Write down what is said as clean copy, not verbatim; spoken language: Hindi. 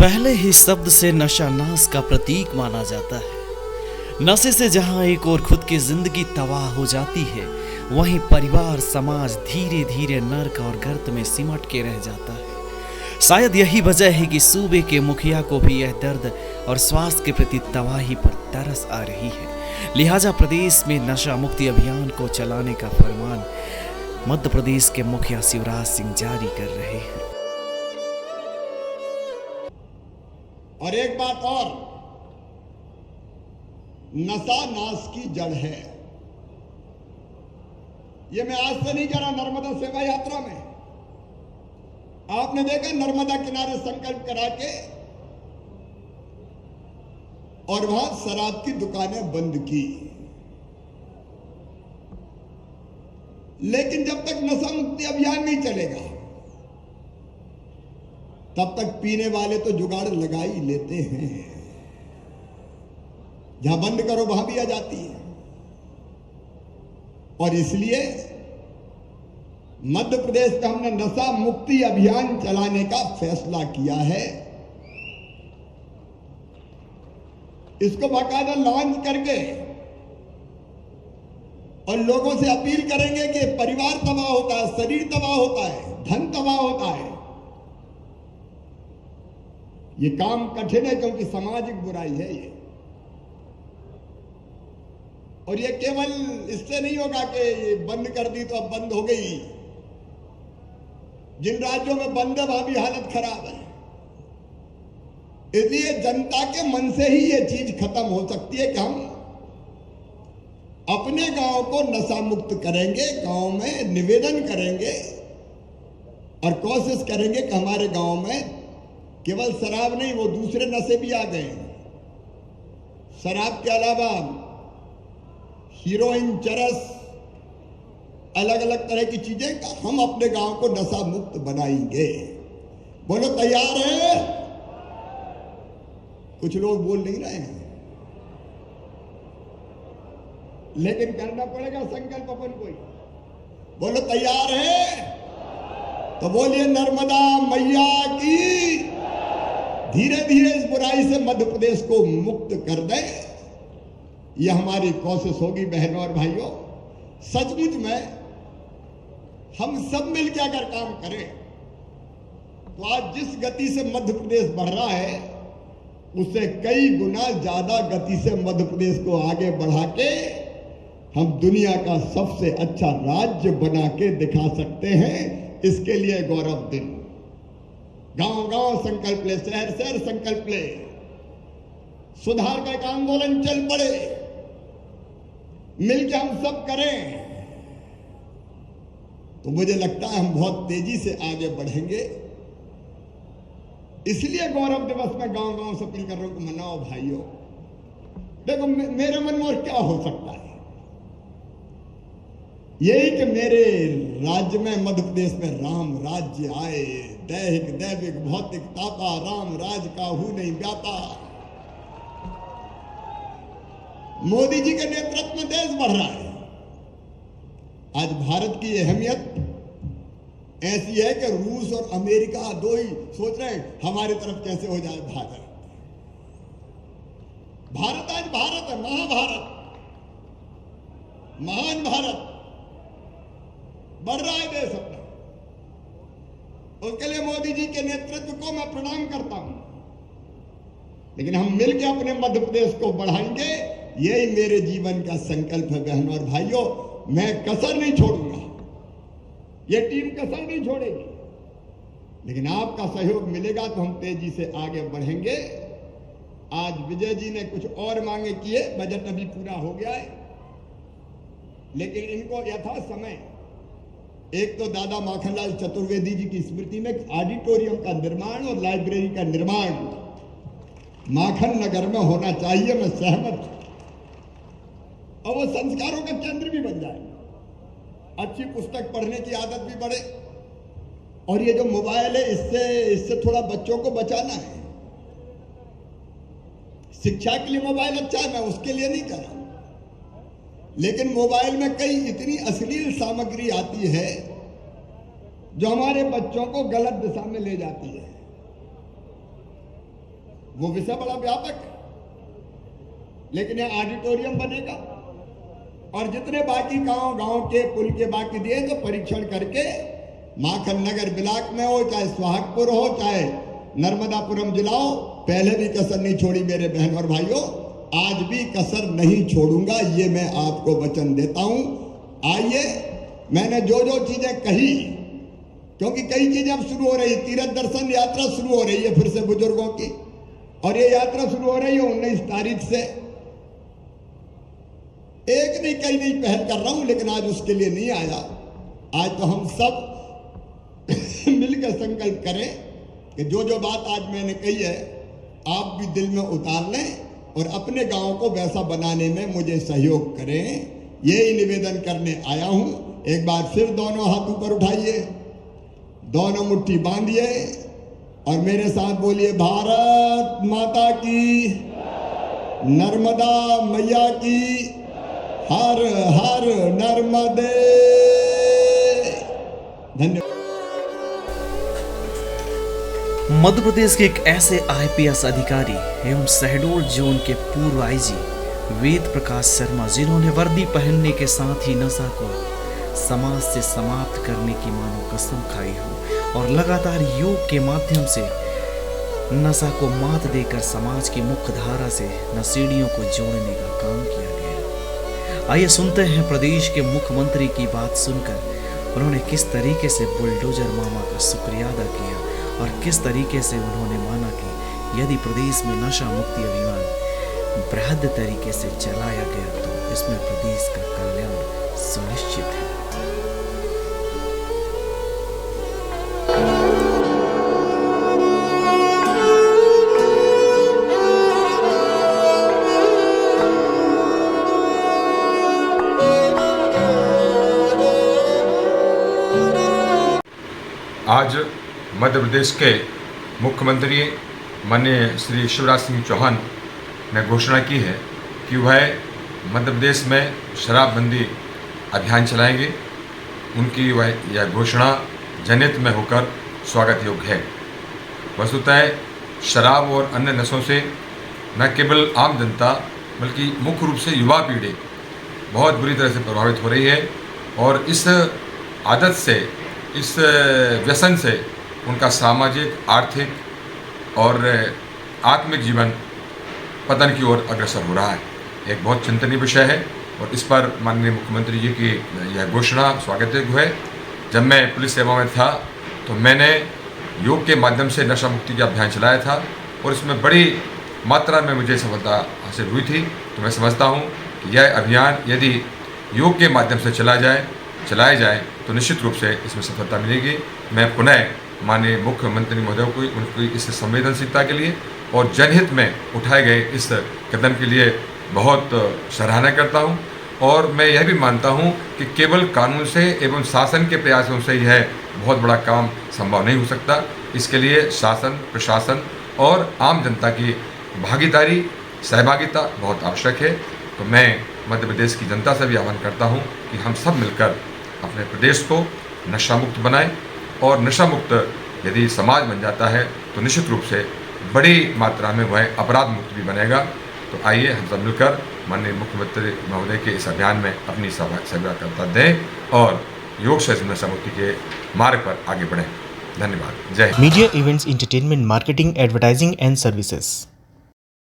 पहले ही शब्द से नशा नाश का प्रतीक माना जाता है। नशे से जहां एक और खुद की जिंदगी तबाह हो जाती है, वहीं परिवार समाज धीरे धीरे नर्क और गर्त में सिमट के रह जाता है। शायद यही वजह है कि सूबे के मुखिया को भी यह दर्द और स्वास्थ्य के प्रति तबाही पर तरस आ रही है। लिहाजा प्रदेश में नशा मुक्ति अभियान को चलाने का फरमान मध्य प्रदेश के मुखिया शिवराज सिंह जारी कर रहे हैं। और एक बात और, नशा नाश की जड़ है। ये मैं आज से नहीं कह रहा, नर्मदा सेवा यात्रा में आपने देखा नर्मदा किनारे संकल्प करा के और वहां शराब की दुकानें बंद की, लेकिन जब तक नशा मुक्ति अभियान नहीं चलेगा तब तक पीने वाले तो जुगाड़ लगा ही लेते हैं। जहां बंद करो वहां भी आ जाती है। और इसलिए मध्य प्रदेश में हमने नशा मुक्ति अभियान चलाने का फैसला किया है। इसको बाकायदा लॉन्च करके और लोगों से अपील करेंगे कि परिवार तबाह होता है, शरीर तबाह होता है, धन तबाह होता है। ये काम कठिन है क्योंकि सामाजिक बुराई है ये। और ये केवल इससे नहीं होगा कि ये बंद कर दी तो अब बंद हो गई। जिन राज्यों में बंद है वहां भी हालत खराब है। इसलिए जनता के मन से ही ये चीज खत्म हो सकती है कि हम अपने गांव को नशा मुक्त करेंगे, गांव में निवेदन करेंगे और कोशिश करेंगे कि हमारे गांव में केवल शराब नहीं, वो दूसरे नशे भी आ गए। शराब के अलावा हीरोइन, चरस, अलग अलग तरह की चीजें हम अपने गांव को नशा मुक्त बनाएंगे। बोलो तैयार है? कुछ लोग बोल नहीं रहे हैं, लेकिन करना पड़ेगा संकल्प अपन कोई। बोलो तैयार है? तो बोलिए नर्मदा मैया की। धीरे धीरे इस बुराई से मध्य प्रदेश को मुक्त कर दें, यह हमारी कोशिश होगी बहनों और भाइयों। सचमुच में हम सब मिलकर अगर काम करें तो आज जिस गति से मध्य प्रदेश बढ़ रहा है उससे कई गुना ज्यादा गति से मध्य प्रदेश को आगे बढ़ा के हम दुनिया का सबसे अच्छा राज्य बना के दिखा सकते हैं। इसके लिए गौरव दिन। गांव गांव संकल्प ले, शहर शहर संकल्प ले, सुधार का एक आंदोलन चल पड़े, मिलकर हम सब करें तो मुझे लगता है हम बहुत तेजी से आगे बढ़ेंगे। इसलिए गौरव दिवस में गांव गांव से अपील कर रहा हूं कि मनाओ भाइयों। देखो मेरे मन में और क्या हो सकता है, यही कि मेरे राज्य में मध्य प्रदेश में राम राज्य आए। दैहिक दैविक भौतिक तापा राम राज काहू नहीं व्यापा। मोदी जी के नेतृत्व में देश बढ़ रहा है। आज भारत की अहमियत ऐसी है कि रूस और अमेरिका दो ही सोच रहे हैं हमारी तरफ कैसे हो जाए भारत। भारत आज भारत है, महाभारत, महान भारत बढ़ रहा है देश अपना। उसके लिए मोदी जी के नेतृत्व को मैं प्रणाम करता हूं। लेकिन हम मिलकर अपने मध्य प्रदेश को बढ़ाएंगे, यही मेरे जीवन का संकल्प है बहनों और भाइयों। मैं कसर नहीं छोड़ूंगा, यह टीम कसर नहीं छोड़ेगी, लेकिन आपका सहयोग मिलेगा तो हम तेजी से आगे बढ़ेंगे। आज विजय जी ने कुछ और मांगे किए, बजट अभी पूरा हो गया है, लेकिन इनको यथा समय एक तो दादा माखनलाल चतुर्वेदी जी की स्मृति में ऑडिटोरियम का निर्माण और लाइब्रेरी का निर्माण माखन नगर में होना चाहिए। मैं सहमत हूं और वो संस्कारों का केंद्र भी बन जाए, अच्छी पुस्तक पढ़ने की आदत भी बढ़े। और ये जो मोबाइल है इससे थोड़ा बच्चों को बचाना है। शिक्षा के लिए मोबाइल अच्छा है, मैं उसके लिए नहीं कर रहा, लेकिन मोबाइल में कई इतनी अश्लील सामग्री आती है जो हमारे बच्चों को गलत दिशा में ले जाती है। वो विषय बड़ा व्यापक है, लेकिन यह ऑडिटोरियम बनेगा और जितने बाकी गांव के पुल के बाकी दिए तो परीक्षण करके माखन नगर ब्लॉक में हो, चाहे सुहागपुर हो, चाहे नर्मदापुरम जिला हो, पहले भी कसर नहीं छोड़ी मेरे बहन और भाइयों, आज भी कसर नहीं छोड़ूंगा, ये मैं आपको वचन देता हूं। आइए, मैंने जो जो चीजें कही, क्योंकि कई चीजें अब शुरू हो रही, तीर्थ दर्शन यात्रा शुरू हो रही है फिर से बुजुर्गों की, और ये यात्रा शुरू हो रही है 19 तारीख से। एक नहीं कई नहीं पहल कर रहा हूं, लेकिन आज उसके लिए नहीं आया। आज तो हम सब मिलकर संकल्प करें कि जो जो बात आज मैंने कही है आप भी दिल में उतार लें और अपने गांव को वैसा बनाने में मुझे सहयोग करें, यही निवेदन करने आया हूं। एक बार फिर दोनों हाथ ऊपर उठाइए, दोनों मुट्ठी बांधिए और मेरे साथ बोलिए, भारत माता की, नर्मदा मैया की, हर हर नर्मदे। धन्यवाद। मध्य प्रदेश के एक ऐसे आईपीएस अधिकारी एवं शहडोल जोन के पूर्व आईजी वेद प्रकाश शर्मा, जिन्होंने वर्दी पहनने के साथ ही नशा को समाज से समाप्त करने की मानो कसम खाई हो और लगातार योग के माध्यम से नशा को मात देकर समाज की मुख्य धारा से नशेड़ियों को जोड़ने का काम किया गया। आइए सुनते हैं प्रदेश के मुख्यमंत्री की बात सुनकर उन्होंने किस तरीके से बुलडोजर मामा का शुक्रिया अदा किया और किस तरीके से उन्होंने माना कि यदि प्रदेश में नशा मुक्ति अभियान बृहद तरीके से चलाया गया तो इसमें प्रदेश का कल्याण सुनिश्चित है। आज मध्य प्रदेश के मुख्यमंत्री माननीय श्री शिवराज सिंह चौहान ने घोषणा की है कि वह मध्य प्रदेश में शराबबंदी अभियान चलाएंगे। उनकी यह घोषणा जनहित में होकर स्वागत योग्य है। वस्तुतः शराब और अन्य नशों से न केवल आम जनता बल्कि मुख्य रूप से युवा पीढ़ी बहुत बुरी तरह से प्रभावित हो रही है और इस आदत से, इस व्यसन से उनका सामाजिक, आर्थिक और आत्मिक जीवन पतन की ओर अग्रसर हो रहा है। एक बहुत चिंतनीय विषय है और इस पर माननीय मुख्यमंत्री जी की यह घोषणा स्वागत योग्य है। जब मैं पुलिस सेवा में था तो मैंने योग के माध्यम से नशा मुक्ति का अभियान चलाया था और इसमें बड़ी मात्रा में मुझे सफलता हासिल हुई थी। तो मैं समझता हूँ कि यह अभियान यदि योग के माध्यम से चलाया जाए तो निश्चित रूप से इसमें सफलता मिलेगी। मैं पुनः माननीय मुख्यमंत्री महोदय को उनकी इस संवेदनशीलता के लिए और जनहित में उठाए गए इस कदम के लिए बहुत सराहना करता हूं और मैं यह भी मानता हूं कि केवल कानून से एवं शासन के प्रयासों से यह बहुत बड़ा काम संभव नहीं हो सकता। इसके लिए शासन, प्रशासन और आम जनता की भागीदारी, सहभागिता बहुत आवश्यक है। तो मैं मध्य प्रदेश की जनता से भी आह्वान करता हूं कि हम सब मिलकर अपने प्रदेश को नशा मुक्त बनाएं और नशा मुक्त यदि समाज बन जाता है तो निश्चित रूप से बड़ी मात्रा में वह अपराध मुक्त भी बनेगा। तो आइए हम सब मिलकर माननीय मुख्यमंत्री महोदय के इस अभियान में अपनी सहभागिता दें और योग से नशा मुक्ति के मार्ग पर आगे बढ़ें। धन्यवाद। जय Hind. Media events, entertainment, marketing, advertising and services.